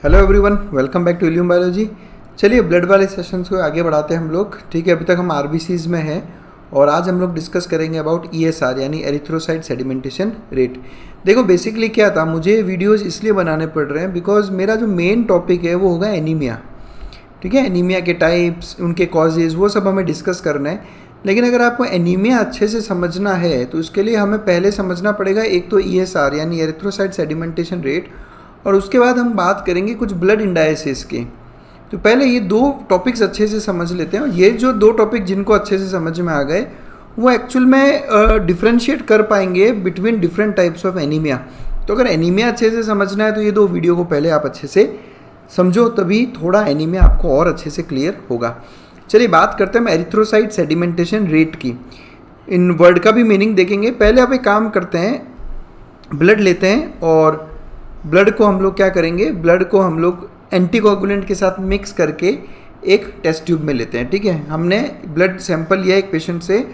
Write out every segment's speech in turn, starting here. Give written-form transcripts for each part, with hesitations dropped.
Hello everyone, welcome back to Illume biology. चलिए blood वाले sessions को आगे बढ़ाते हैं हम लोग। ठीक है, अभी तक हम आरबीसीज में हैं और आज हम लोग डिस्कस करेंगे अबाउट ईएसआर यानी एरिथ्रोसाइट सेडिमेंटेशन रेट। देखो बेसिकली क्या था, मुझे वीडियोस इसलिए बनाने पड़ रहे हैं बिकॉज मेरा जो मेन टॉपिक है वो होगा एनीमिया। ठीक है, एनीमिया के टाइप्स, उनके कॉजेज़, वो सब हमें डिस्कस करना है। लेकिन अगर आपको एनीमिया अच्छे से समझना है तो उसके लिए हमें पहले समझना पड़ेगा एक तो ईएसआर यानी एरिथ्रोसाइट सेडिमेंटेशन रेट, और उसके बाद हम बात करेंगे कुछ ब्लड इंडाइसिस के। तो पहले ये दो टॉपिक्स अच्छे से समझ लेते हैं। ये जो दो टॉपिक जिनको अच्छे से समझ में आ गए वो एक्चुअल में डिफ्रेंशिएट कर पाएंगे between different types of anaemia. तो अगर एनीमिया अच्छे से समझना है तो ये दो वीडियो को पहले आप अच्छे से समझो, तभी थोड़ा एनीमिया आपको और अच्छे से क्लियर होगा। चलिए बात करते हैं हम एरिथ्रोसाइट सेडिमेंटेशन रेट की। इन वर्ड का भी मीनिंग देखेंगे। पहले आप एक काम करते हैं, ब्लड लेते हैं और ब्लड को हम लोग क्या करेंगे, ब्लड को हम लोग एंटीकोगुलेंट के साथ मिक्स करके एक टेस्ट ट्यूब में लेते हैं। ठीक है, हमने ब्लड सैंपल लिया एक पेशेंट से,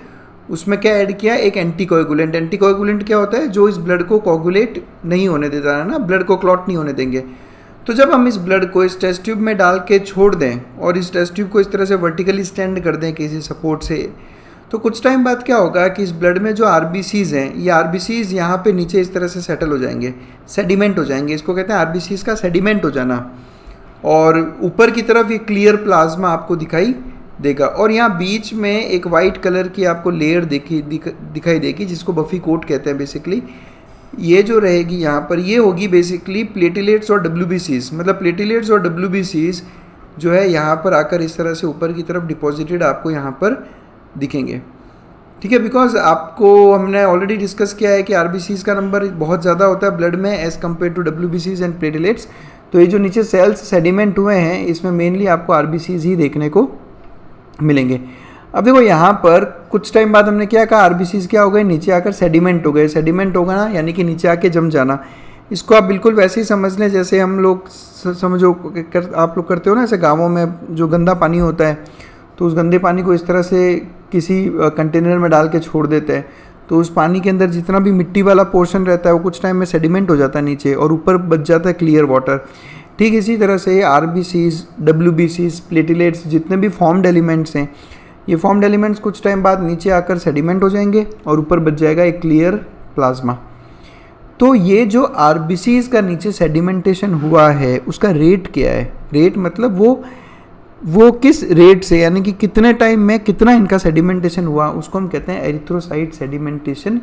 उसमें क्या ऐड किया, एक एंटीकोगुलेंट। एंटीकोगुलेंट क्या होता है, जो इस ब्लड को कोगुलेट नहीं होने देता है ना, ब्लड को क्लॉट नहीं होने देंगे। तो जब हम इस ब्लड को इस टेस्ट ट्यूब में डाल के छोड़ दें और इस टेस्ट ट्यूब को इस तरह से वर्टिकली स्टैंड कर दें किसी सपोर्ट से, तो कुछ टाइम बाद क्या होगा कि इस ब्लड में जो आरबीसीज हैं, ये आरबीसीज यहाँ पे नीचे इस तरह से सेटल हो जाएंगे, सेडिमेंट हो जाएंगे। इसको कहते हैं आरबीसीज का सेडिमेंट हो जाना। और ऊपर की तरफ ये क्लियर प्लाज्मा आपको दिखाई देगा और यहाँ बीच में एक वाइट कलर की आपको लेयर दिखाई देगी जिसको बफी कोट कहते हैं। बेसिकली ये जो रहेगी यहाँ पर, ये होगी बेसिकली प्लेटिलेट्स और डब्ल्यूबीसीज। मतलब प्लेटिलेट्स और डब्ल्यूबीसीज जो है यहाँ पर आकर इस तरह से ऊपर की तरफ डिपॉजिटेड आपको यहाँ पर दिखेंगे। ठीक है, बिकॉज आपको हमने ऑलरेडी डिस्कस किया है कि आरबीसीज का नंबर बहुत ज़्यादा होता है ब्लड में एज़ कम्पेयर टू डब्ल्यूबीसीज एंड प्लेटलेट्स। तो ये जो नीचे सेल्स सेडिमेंट हुए हैं इसमें मेनली आपको आरबीसीज ही देखने को मिलेंगे। अब देखो यहाँ पर कुछ टाइम बाद हमने क्या कहा, आरबीसीज क्या हो गए, नीचे आकर सेडिमेंट हो गए। सेडिमेंट होगा ना, यानी कि नीचे आके जम जाना। इसको आप बिल्कुल वैसे ही समझ लें जैसे हम लोग समझो आप लोग करते हो ना, ऐसे गाँवों में जो गंदा पानी होता है तो उस गंदे पानी को इस तरह से किसी कंटेनर में डाल के छोड़ देते हैं, तो उस पानी के अंदर जितना भी मिट्टी वाला पोर्शन रहता है वो कुछ टाइम में सेडिमेंट हो जाता है नीचे और ऊपर बच जाता है क्लियर वाटर। ठीक इसी तरह से आरबीसीज, डब्ल्यूबीसीज, प्लेटिलेट्स, जितने भी फॉर्म्ड एलिमेंट्स हैं, ये फॉर्म्ड एलिमेंट्स कुछ टाइम बाद नीचे आकर सेडिमेंट हो जाएंगे और ऊपर बच जाएगा एक क्लियर प्लाज्मा। तो ये जो आरबीसीज का नीचे सेडिमेंटेशन हुआ है उसका रेट क्या है। रेट मतलब वो किस रेट से, यानी कि कितने टाइम में कितना इनका सेडिमेंटेशन हुआ, उसको हम कहते हैं एरिथ्रोसाइट सेडिमेंटेशन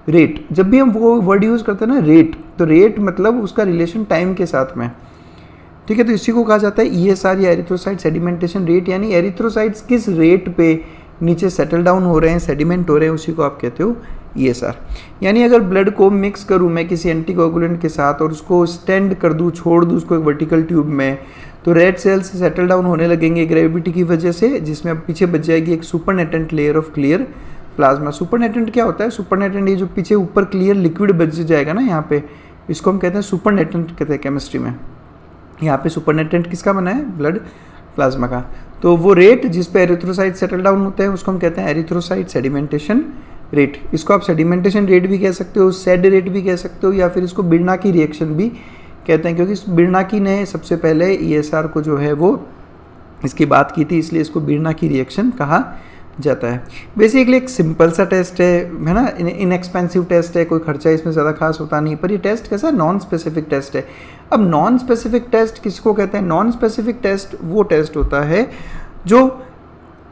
रेट। जब भी हम वो वर्ड यूज़ करते हैं ना रेट, तो रेट मतलब उसका रिलेशन टाइम के साथ में। ठीक है, तो इसी को कहा जाता है ईएसआर या एरिथ्रोसाइट सेडिमेंटेशन रेट, यानी एरिथ्रोसाइट्स किस रेट पे नीचे सेटल डाउन हो रहे हैं, सेडिमेंट हो रहे हैं, उसी को आप कहते हो ईएसआर। यानी अगर ब्लड को मिक्स करूँ मैं किसी एंटीकोगुलेंट के साथ और उसको स्टेंड कर दूँ, छोड़ दूँ उसको एक वर्टिकल ट्यूब में, तो रेड सेल्स सेटल डाउन होने लगेंगे ग्रेविटी की वजह से, जिसमें अब पीछे बच जाएगी एक supernatant layer of clear plasma. Supernatant क्या होता है, सुपरनेटेंट ये जो पीछे ऊपर क्लियर लिक्विड बच जाएगा ना यहाँ पे, इसको हम कहते हैं सुपरनेटेंट कहते हैं केमिस्ट्री में। यहाँ पे सुपरनेटेंट किसका बना है, ब्लड प्लाज्मा का। तो वो रेट जिस पे एरिथ्रोसाइट सेटल डाउन होते हैं उसको हम कहते हैं एरिथ्रोसाइट सेडिमेंटेशन रेट। इसको आप सेडिमेंटेशन रेट भी कह सकते हो, सेड रेट भी कह सकते हो, या फिर इसको बिर्नाकी रिएक्शन भी कहते हैं, क्योंकि बिर्नाकी ने सबसे पहले ईएसआर को जो है वो इसकी बात की थी, इसलिए इसको बिर्नाकी रिएक्शन कहा जाता है। बेसिकली एक सिंपल सा टेस्ट है ना, इनएक्सपेंसिव टेस्ट है, कोई खर्चा इसमें ज़्यादा खास होता नहीं, पर ये टेस्ट कैसा है, नॉन स्पेसिफिक टेस्ट है। अब नॉन स्पेसिफिक टेस्ट किसको कहते हैं, नॉन स्पेसिफिक टेस्ट वो टेस्ट होता है जो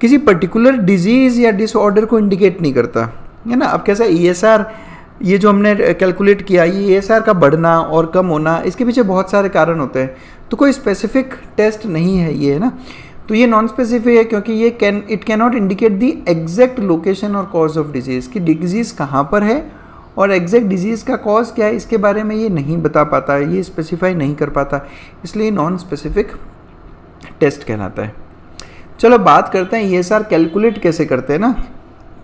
किसी पर्टिकुलर डिजीज़ या डिसऑर्डर को इंडिकेट नहीं करता है ना। अब कैसा ईएसआर, ये जो हमने कैलकुलेट किया, ये ईएसआर का बढ़ना और कम होना, इसके पीछे बहुत सारे कारण होते हैं, तो कोई स्पेसिफिक टेस्ट नहीं है ये, है ना। तो ये नॉन स्पेसिफिक है क्योंकि ये it can not indicate the exact location और कॉज ऑफ डिजीज़, कि डिजीज़ कहाँ पर है और एग्जैक्ट डिजीज़ का कॉज क्या है, इसके बारे में ये नहीं बता पाता है, ये स्पेसिफाई नहीं कर पाता, इसलिए नॉन स्पेसिफिक टेस्ट कहलाता है। चलो बात करते हैं ईएसआर कैलकुलेट कैसे करते हैं ना,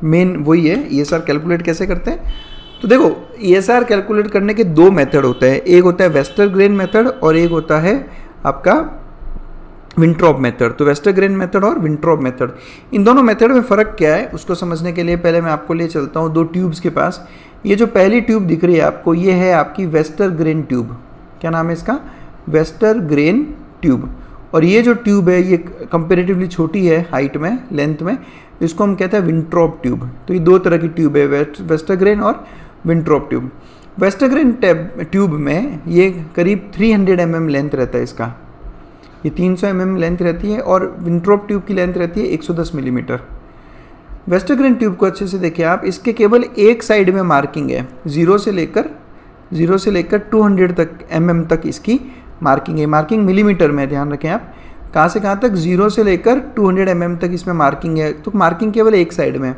मेन वही है, ईएसआर कैलकुलेट कैसे करते हैं। तो देखो ईएसआर कैलकुलेट करने के दो मेथड होते हैं, एक होता है वेस्टरग्रेन मेथड और एक होता है आपका विंट्रॉप मेथड। तो वेस्टरग्रेन मेथड और विंट्रॉप मेथड, इन दोनों मेथड में फ़र्क क्या है उसको समझने के लिए पहले मैं आपको ले चलता हूँ दो ट्यूब्स के पास। ये जो पहली ट्यूब दिख रही है आपको, ये है आपकी वेस्टरग्रेन ट्यूब। क्या नाम है इसका, वेस्टरग्रेन ट्यूब। और ये जो ट्यूब है ये कंपेरेटिवली छोटी है हाइट में, लेंथ में, इसको हम कहते हैं विंट्रॉप ट्यूब। तो ये दो तरह की ट्यूब है, वेस्टरग्रेन और विंट्रॉप ट्यूब। वेस्टरग्रेन ट्यूब में ये करीब 300 mm लेंथ रहता है इसका, ये 300 mm लेंथ रहती है, और विंट्रॉप ट्यूब की लेंथ रहती है 110 मिलीमीटर। वेस्टरग्रेन ट्यूब को अच्छे से देखिए आप, इसके केवल एक साइड में मार्किंग है, 0 से लेकर 200 तक mm तक इसकी मार्किंग है। मार्किंग मिलीमीटर में, ध्यान रखें आप, कहाँ से कहाँ तक, 0 से लेकर 200 mm तक इसमें मार्किंग है। तो मार्किंग केवल एक साइड में।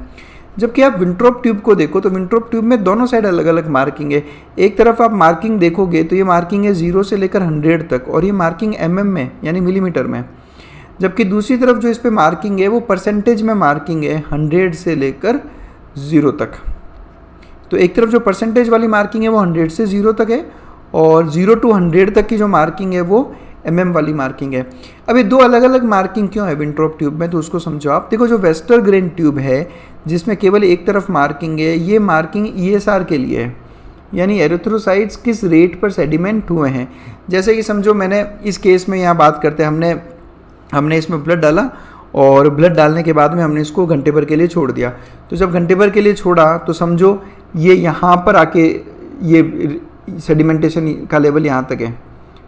जबकि आप विंट्रॉप ट्यूब को देखो तो विंट्रॉप ट्यूब में दोनों साइड अलग अलग मार्किंग है। एक तरफ आप मार्किंग देखोगे तो ये मार्किंग है 0 से लेकर 100 तक, और ये मार्किंग mm में यानी मिलीमीटर में। जबकि दूसरी तरफ जो इस पे मार्किंग है वो परसेंटेज में मार्किंग है, 100 से लेकर 0 तक। तो एक तरफ जो परसेंटेज वाली मार्किंग है वो 100 से 0 तक है, और 0 to 100 तक की जो मार्किंग है वो mm वाली मार्किंग है। अब ये दो अलग अलग मार्किंग क्यों है विंट्रॉप ट्यूब में, तो उसको समझो आप। देखो, जो वेस्टरग्रेन ट्यूब है जिसमें केवल एक तरफ मार्किंग है, ये मार्किंग ESR के लिए है, यानी एरिथ्रोसाइट्स किस रेट पर सेडिमेंट हुए हैं। जैसे कि समझो, मैंने इस केस में यहाँ बात करते हैं, हमने इसमें ब्लड डाला, और ब्लड डालने के बाद में हमने इसको घंटे भर के लिए छोड़ दिया। तो जब घंटे भर के लिए छोड़ा तो समझो ये यहाँ पर आके ये सेडिमेंटेशन का लेवल यहाँ तक है।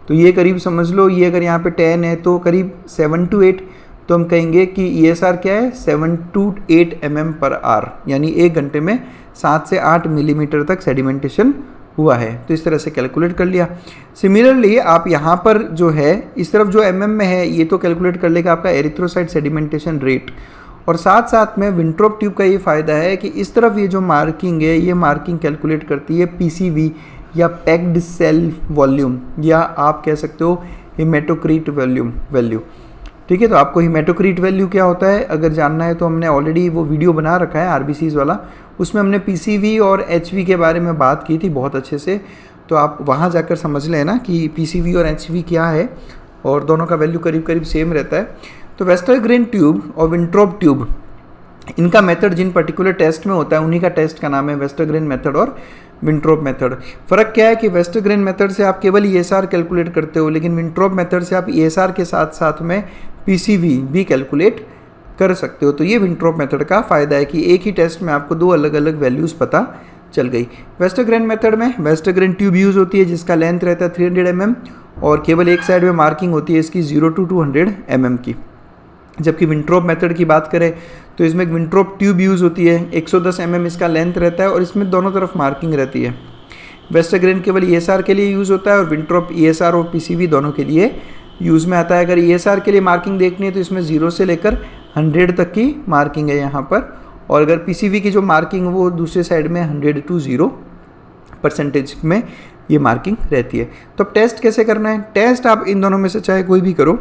तो ये करीब समझ लो, ये अगर यहाँ पे 10 है तो करीब 7 to 8, तो हम कहेंगे कि ESR क्या है, 7 to 8 mm/h, यानी एक घंटे में 7 से 8 मिलीमीटर तक सेडिमेंटेशन हुआ है। तो इस तरह से कैलकुलेट कर लिया। सिमिलरली आप यहाँ पर जो है इस तरफ जो mm में है ये तो कैलकुलेट कर लेगा आपका एरिथ्रोसाइट सेडिमेंटेशन रेट। और साथ साथ में विंट्रॉप ट्यूब का ये फ़ायदा है कि इस तरफ ये जो मार्किंग है ये मार्किंग कैलकुलेट करती है PCV या पैक्ड सेल वॉल्यूम, या आप कह सकते हो हेमेटोक्रीट वैल्यू। ठीक है, तो आपको हेमेटोक्रीट वैल्यू क्या होता है अगर जानना है तो हमने ऑलरेडी वो वीडियो बना रखा है RBCs वाला, उसमें हमने PCV और HV के बारे में बात की थी बहुत अच्छे से। तो आप वहाँ जाकर समझ लेना कि PCV और HV क्या है, और दोनों का वैल्यू करीब करीब सेम रहता है। तो वेस्टरग्रेन ट्यूब और विंट्रॉप ट्यूब, इनका मेथड जिन पर्टिकुलर टेस्ट में होता है उन्हीं का टेस्ट का नाम है वेस्टरग्रेन मेथड और विंट्रॉप मेथड। फ़र्क क्या है कि वेस्टरग्रेन मेथड से आप केवल ESR कैलकुलेट करते हो, लेकिन विंट्रॉप मेथड से आप ESR के साथ साथ में PCV भी कैलकुलेट कर सकते हो। तो ये विंट्रॉप मेथड का फ़ायदा है कि एक ही टेस्ट में आपको दो अलग अलग वैल्यूज़ पता चल गई। वेस्टरग्रेन मेथड में वेस्टरग्रेन ट्यूब यूज़ होती है जिसका लेंथ रहता है 300 mm, और केवल एक साइड में मार्किंग होती है इसकी 0 to 200 mm की। जबकि विंट्रॉप मेथड की बात करें तो इसमें एक विंट्रॉप ट्यूब यूज़ होती है, 110 mm इसका लेंथ रहता है, और इसमें दोनों तरफ मार्किंग रहती है। वेस्टरग्रेन केवल ESR के लिए यूज़ होता है, और विंट्रॉप ESR और PCV दोनों के लिए यूज़ में आता है। अगर ESR के लिए मार्किंग देखनी है तो इसमें 0 से लेकर 100 तक की मार्किंग है यहाँ पर, और अगर PCV की जो मार्किंग है वो दूसरे साइड में 100 to 0% में ये मार्किंग रहती है। तो अब टेस्ट कैसे करना है? टेस्ट आप इन दोनों में से चाहे कोई भी करो।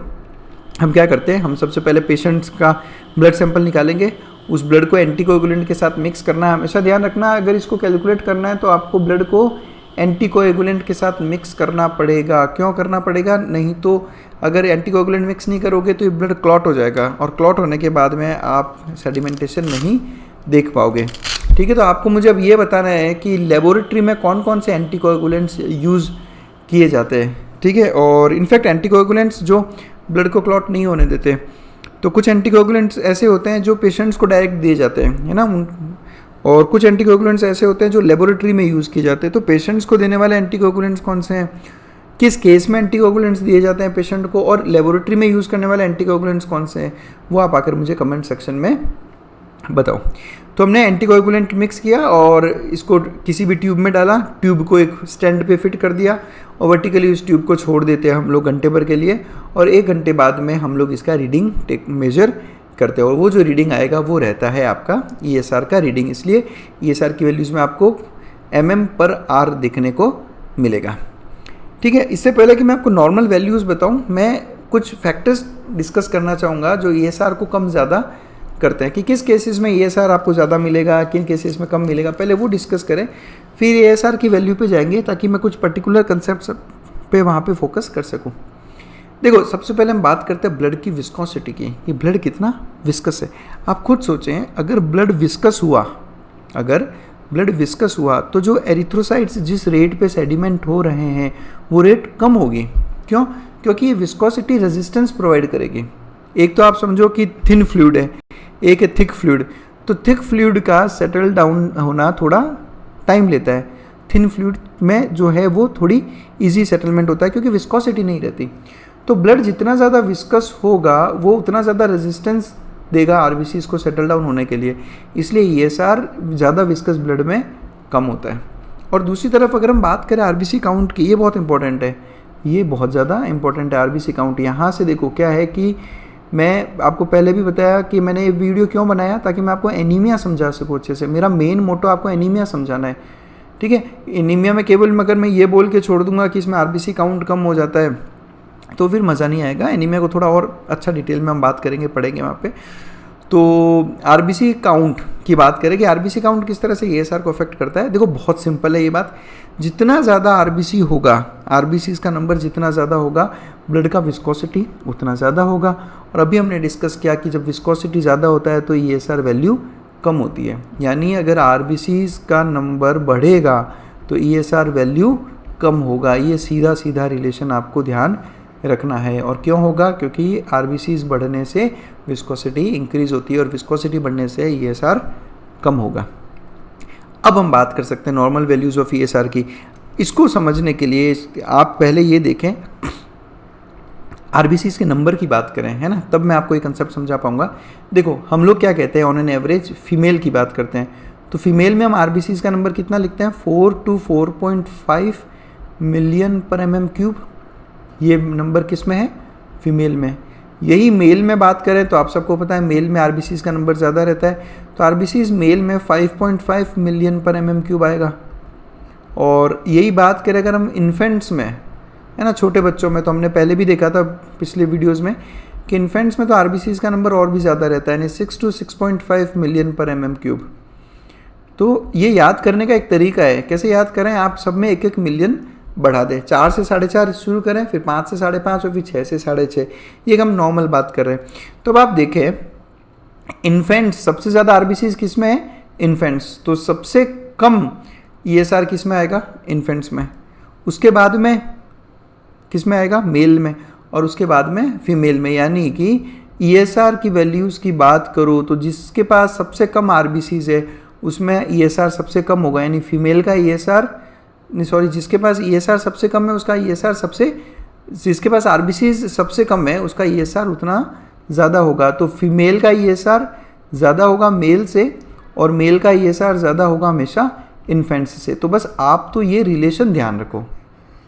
हम क्या करते हैं, हम सबसे पहले पेशेंट्स का ब्लड सैंपल निकालेंगे, उस ब्लड को एंटीकोएगुलेंट के साथ मिक्स करना है। हमेशा ध्यान रखना, अगर इसको कैलकुलेट करना है तो आपको ब्लड को एंटीकोएगुलेंट के साथ मिक्स करना पड़ेगा। क्यों करना पड़ेगा? नहीं तो अगर एंटीकोएगुलेंट मिक्स नहीं करोगे तो ये ब्लड क्लॉट हो जाएगा, और क्लॉट होने के बाद में आप सेडिमेंटेशन नहीं देख पाओगे। ठीक है, तो आपको मुझे अब ये बताना है कि लेबोरेटरी में कौन कौन से एंटीकोएगुलेंट्स यूज़ किए जाते हैं। ठीक है, और इनफैक्ट एंटीकोएगुलेंट्स जो ब्लड को क्लॉट नहीं होने देते, तो कुछ एंटीकोएगुलेंट्स ऐसे होते हैं जो पेशेंट्स को डायरेक्ट दिए जाते हैं, है ना, और कुछ एंटीकोएगुलेंट्स ऐसे होते हैं जो लेबोरेटरी में यूज़ किए जाते हैं। तो पेशेंट्स को देने वाले एंटीकोएगुलेंट्स कौन से हैं, किस केस में एंटीकोएगुलेंट्स दिए जाते हैं पेशेंट को, और लेबोरेटरी में यूज़ करने वाले एंटीकोएगुलेंट्स कौन से हैं, वो आप आकर मुझे कमेंट सेक्शन में बताओ। तो हमने एंटीकोएगुलेंट मिक्स किया और इसको किसी भी ट्यूब में डाला, ट्यूब को एक स्टैंड पे फिट कर दिया, और वर्टिकली उस ट्यूब को छोड़ देते हैं हम लोग घंटे भर के लिए, और 1 घंटे बाद में हम लोग इसका रीडिंग मेजर करते हैं, और वो जो रीडिंग आएगा वो रहता है आपका ESR का रीडिंग। इसलिए ESR की वैल्यूज़ में आपको mm/h दिखने को मिलेगा। ठीक है, इससे पहले कि मैं आपको नॉर्मल वैल्यूज़ बताऊँ, मैं कुछ फैक्टर्स डिस्कस करना चाहूँगा जो ESR को कम ज़्यादा करते हैं, कि किस केसेस में ESR आपको ज़्यादा मिलेगा, किन केसेस में कम मिलेगा, पहले वो डिस्कस करें, फिर ESR की वैल्यू पे जाएंगे ताकि मैं कुछ पर्टिकुलर कंसेप्ट पे वहाँ पे फोकस कर सकूँ। देखो, सबसे पहले हम बात करते हैं ब्लड की विस्कोसिटी की, कि ब्लड कितना विस्कस है। आप खुद सोचें, अगर ब्लड विस्कस हुआ तो जो एरिथ्रोसाइट्स जिस रेट पे सेडिमेंट हो रहे हैं वो रेट कम होगी। क्यों? क्योंकि ये विस्कोसिटी रेजिस्टेंस प्रोवाइड करेगी। एक तो आप समझो कि थिन फ्लूइड है, एक है थिक फ्लूइड। तो थिक फ्लूइड का सेटल डाउन होना थोड़ा टाइम लेता है, थिन फ्लूइड में जो है वो थोड़ी इजी सेटलमेंट होता है क्योंकि विस्कोसिटी नहीं रहती। तो ब्लड जितना ज़्यादा विस्कस होगा वो उतना ज़्यादा रेजिस्टेंस देगा आरबीसीज को सेटल डाउन होने के लिए, इसलिए ईएसआर ज़्यादा विस्कस ब्लड में कम होता है। और दूसरी तरफ अगर हम बात करें आरबीसी काउंट की, ये बहुत इंपॉर्टेंट है, ये बहुत ज़्यादा इंपॉर्टेंट है आरबीसी काउंट। यहाँ से देखो क्या है कि मैं आपको पहले भी बताया कि मैंने ये वीडियो क्यों बनाया, ताकि मैं आपको एनीमिया समझा सकूँ अच्छे से। मेरा मेन मोटो आपको एनीमिया समझाना है, ठीक है। एनीमिया में केवल अगर मैं ये बोल के छोड़ दूंगा कि इसमें आरबीसी काउंट कम हो जाता है तो फिर मज़ा नहीं आएगा। एनीमिया को थोड़ा और अच्छा डिटेल में हम बात करेंगे, पढ़ेंगे वहाँ पे। तो आरबीसी काउंट की बात करें कि आरबीसी काउंट किस तरह से ईएसआर को अफेक्ट करता है। देखो बहुत सिंपल है ये बात, जितना ज़्यादा आरबीसी होगा, आरबीसी का नंबर जितना ज़्यादा होगा, ब्लड का विस्कोसिटी उतना ज़्यादा होगा। और अभी हमने डिस्कस किया कि जब विस्कोसिटी ज़्यादा होता है तो ईएसआर वैल्यू कम होती है, यानी अगर आरबीसी का नंबर बढ़ेगा तो ईएसआर वैल्यू कम होगा। ये सीधा सीधा रिलेशन आपको ध्यान रखना है। और क्यों होगा? क्योंकि आरबीसीज बढ़ने से विस्कोसिटी इंक्रीज होती है और विस्कोसिटी बढ़ने से ईएसआर कम होगा। अब हम बात कर सकते हैं नॉर्मल वैल्यूज़ ऑफ ईएसआर की। इसको समझने के लिए आप पहले ये देखें, आरबीसीज के नंबर की बात करें, है ना, तब मैं आपको एक कंसेप्ट समझा पाऊंगा। देखो हम लोग क्या कहते हैं, ऑन एन एवरेज फीमेल की बात करते हैं, तो फीमेल में हम आरबीसीज का नंबर कितना लिखते हैं? 4 to 4.5 मिलियन पर mm³। ये नंबर किस में है? फीमेल में। यही मेल में बात करें तो आप सबको पता है मेल में आरबीसीज का नंबर ज़्यादा रहता है, तो आरबीसीज मेल में 5.5 मिलियन पर mm³ आएगा। और यही बात करें अगर हम इन्फेंट्स में, है ना, छोटे बच्चों में, तो हमने पहले भी देखा था पिछले वीडियोज़ में कि इन्फेंट्स में तो आरबीसीज का नंबर और भी ज़्यादा रहता है, यानी 6 to 6.5 मिलियन पर mm³। तो ये याद करने का एक तरीका है, कैसे याद करें, आप सब में 1-1 मिलियन बढ़ा दें, 4 से 4.5 शुरू करें, फिर 5 से 5.5 और फिर 6 से 6.5। ये हम नॉर्मल बात कर रहे हैं। तो अब आप देखें इन्फेंट्स सबसे ज़्यादा आरबीसीज किस में है? इन्फेंट्स। तो सबसे कम ईएसआर किस में आएगा? इन्फेंट्स में। उसके बाद में किस में आएगा? मेल में। और उसके बाद में फीमेल में। यानी कि ईएसआर की वैल्यूज़ की बात करो तो जिसके पास सबसे कम आरबीसीज है उसमें ईएसआर सबसे कम होगा, यानी फीमेल का ईएसआर, सॉरी, जिसके पास ईएसआर सबसे कम है उसका ईएसआर सबसे, जिसके पास आरबीसीज सबसे कम है उसका ईएसआर उतना ज़्यादा होगा। तो फीमेल का ईएसआर ज़्यादा होगा मेल से, और मेल का ईएसआर ज़्यादा होगा हमेशा इन्फेंट्स से। तो बस आप तो ये रिलेशन ध्यान रखो,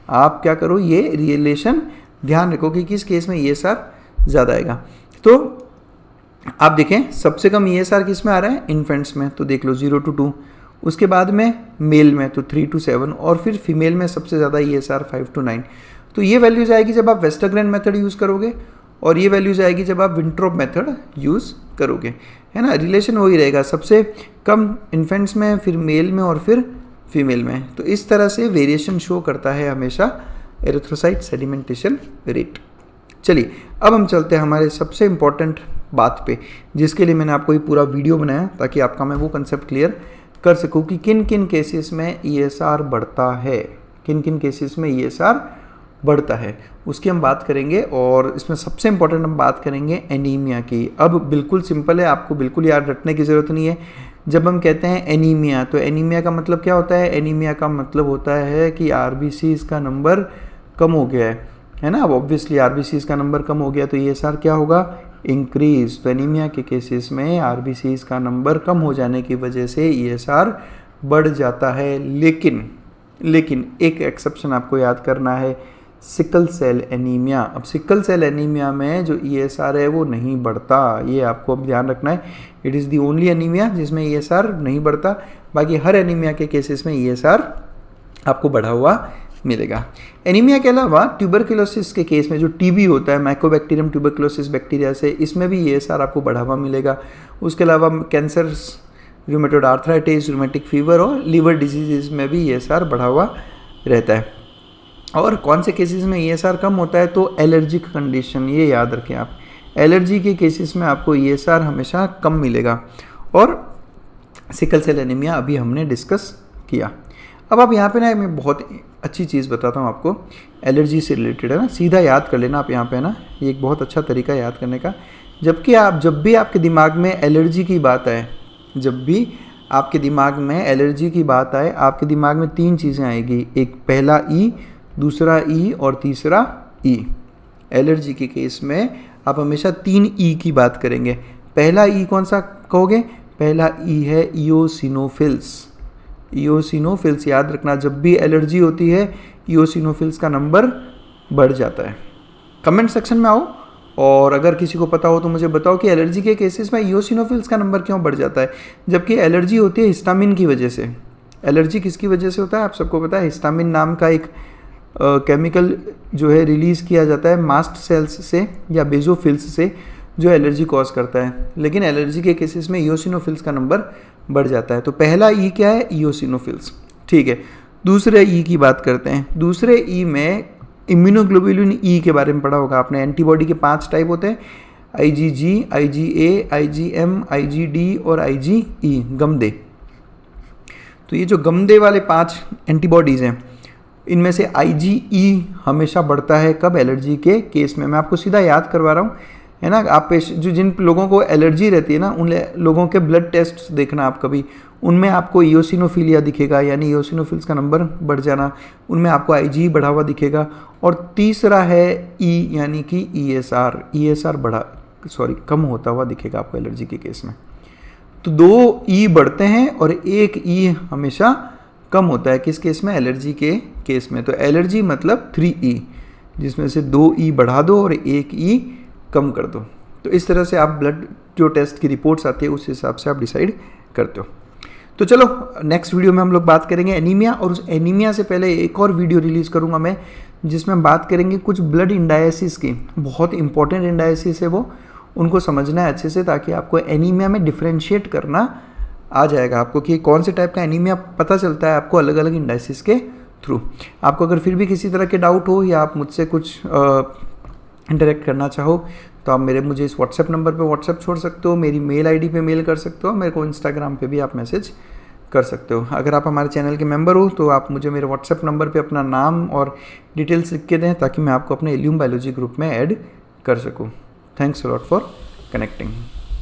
आप क्या करो, ये रिलेशन ध्यान रखो कि किस केस में ईएसआर ज़्यादा आएगा। तो आप देखें सबसे कम ईएसआर किस में आ रहा है? इन्फेंट्स में। तो देख लो 0 to 2। उसके बाद में मेल में तो 3 to 7, और फिर फीमेल में सबसे ज़्यादा ईएसआर 5 to 9। तो ये वैल्यूज आएगी जब आप वेस्टरग्रेन मेथड यूज़ करोगे, और ये वैल्यूज आएगी जब आप विंट्रोप मेथड यूज़ करोगे, है ना। रिलेशन वही रहेगा, सबसे कम इन्फेंट्स में, फिर मेल में, और फिर फीमेल में। तो इस तरह से वेरिएशन शो करता है हमेशा एरिथ्रोसाइट सेडिमेंटेशन रेट। चलिए अब हम चलते हैं हमारे सबसे इम्पॉर्टेंट बात पे, जिसके लिए मैंने आपको ये पूरा वीडियो बनाया ताकि आपका मैं वो कंसेप्ट क्लियर कर सकूं कि किन किन केसेस में ईएसआर बढ़ता है, किन किन केसेस में ईएसआर बढ़ता है, उसकी हम बात करेंगे। और इसमें सबसे इम्पॉर्टेंट हम बात करेंगे एनीमिया की। अब बिल्कुल सिंपल है, आपको बिल्कुल याद रखने की ज़रूरत नहीं है। जब हम कहते हैं एनीमिया, तो एनीमिया का मतलब क्या होता है? एनीमिया का मतलब होता है कि आरबीसीज का नंबर कम हो गया है ना। अब ऑब्वियसली आरबीसीज का नंबर कम हो गया तो ईएसआर क्या होगा? इंक्रीज। तो एनीमिया के केसेस में आरबीसीज का नंबर कम हो जाने की वजह से ईएसआर बढ़ जाता है। लेकिन एक एक्सेप्शन आपको याद करना है, सिकल सेल एनीमिया। अब सिकल सेल एनीमिया में जो ईएसआर है वो नहीं बढ़ता, ये आपको अब ध्यान रखना है। It is the only anaemia जिसमें ईएसआर नहीं बढ़ता, बाकी हर एनीमिया के केसेस में ईएसआर आपको बढ़ा हुआ मिलेगा। एनीमिया के अलावा ट्यूबरकुलोसिस के केस में जो टीबी होता है, माइकोबैक्टीरियम ट्यूबरकुलोसिस बैक्टीरिया से, इसमें भी ईएसआर आपको बढ़ा हुआ मिलेगा। उसके अलावा cancer, rheumatoid arthritis, rheumatic fever और लीवर डिजीज़ में भी ईएसआर बढ़ा हुआ रहता है। और कौन से केसेस में ईएसआर कम होता है? तो एलर्जिक कंडीशन, ये याद रखें आप, एलर्जी के केसेस में आपको ईएसआर हमेशा कम मिलेगा। और सिकल सेल एनीमिया अभी हमने डिस्कस किया। अब आप यहाँ पे ना मैं बहुत अच्छी चीज़ बताता हूँ आपको, एलर्जी से रिलेटेड है ना, सीधा याद कर लेना आप यहाँ पे, है ना, ये एक बहुत अच्छा तरीका है याद करने का। जब भी आपके दिमाग में एलर्जी की बात आए, जब भी आपके दिमाग में एलर्जी की बात आए, आपके दिमाग में 3 चीज़ें आएगी, एक पहला ई, दूसरा ई और तीसरा ई। एलर्जी के केस में आप हमेशा 3 ई की बात करेंगे। पहला ई कौन सा कहोगे? पहला ई है इओसिनोफिल्स। इओसिनोफिल्स याद रखना, जब भी एलर्जी होती है इओसिनोफिल्स का नंबर बढ़ जाता है। कमेंट सेक्शन में आओ और अगर किसी को पता हो तो मुझे बताओ कि एलर्जी के केसेस में इओसिनोफिल्स का नंबर क्यों बढ़ जाता है, जबकि एलर्जी होती है हिस्टामिन की वजह से। एलर्जी किसकी वजह से होता है आप सबको पता है? हिस्टामिन नाम का एक केमिकल जो है रिलीज़ किया जाता है मास्ट सेल्स से या बेजोफिल्स से, जो एलर्जी कॉज करता है। लेकिन एलर्जी के केसेस में इओसिनोफिल्स का नंबर बढ़ जाता है। तो पहला ई क्या है? इओसिनोफिल्स। ठीक है, दूसरे ई की बात करते हैं। दूसरे ई में इम्यूनोग्लोबुलिन ई के बारे में पढ़ा होगा आपने। एंटीबॉडी के 5 टाइप होते हैं, IgG, IgA, IgM, IgD और IgE, गमदे। तो ये जो गमदे वाले 5 एंटीबॉडीज़ हैं, इनमें से IgE हमेशा बढ़ता है कब? एलर्जी के केस में। मैं आपको सीधा याद करवा रहा हूँ, है ना। आप जिन लोगों को एलर्जी रहती है ना, उन लोगों के ब्लड टेस्ट देखना आप कभी, उनमें आपको इओसिनोफिलिया दिखेगा, यानी इओसिनोफिल्स का नंबर बढ़ जाना, उनमें आपको IgE बढ़ा हुआ दिखेगा। और तीसरा है ई, यानी कि ESR कम होता हुआ दिखेगा आपको एलर्जी के केस में। तो 2 ई बढ़ते हैं और 1 ई हमेशा कम होता है। किस केस में? एलर्जी के केस में। तो एलर्जी मतलब 3 ई, जिसमें से 2 ई बढ़ा दो और 1 ई कम कर दो। तो इस तरह से आप ब्लड जो टेस्ट की रिपोर्ट्स आती है उस हिसाब से आप डिसाइड करते हो। तो चलो नेक्स्ट वीडियो में हम लोग बात करेंगे एनीमिया, और उस एनीमिया से पहले एक और वीडियो रिलीज़ करूँगा मैं, जिसमें हम बात करेंगे कुछ ब्लड इंडायसिस की। बहुत इंपॉर्टेंट इंडायसिस है वो, उनको समझना है अच्छे से, ताकि आपको एनीमिया में डिफ्रेंशिएट करना आ जाएगा आपको कि कौन से टाइप का एनीमिया पता चलता है आपको अलग अलग इंडायसिस के थ्रू। आपको अगर फिर भी किसी तरह के डाउट हो या आप मुझसे कुछ इंटरेक्ट करना चाहो तो आप मुझे इस व्हाट्सएप नंबर पे व्हाट्सएप छोड़ सकते हो, मेरी मेल आईडी पे मेल कर सकते हो, मेरे को इंस्टाग्राम पे भी आप मैसेज कर सकते हो। अगर आप हमारे चैनल के मेंबर हो तो आप मुझे मेरे व्हाट्सएप नंबर पे अपना नाम और डिटेल्स लिख के दें, ताकि मैं आपको अपने इल्यूम बायोलॉजी ग्रुप में ऐड कर सकूँ। Thanks a lot for connecting.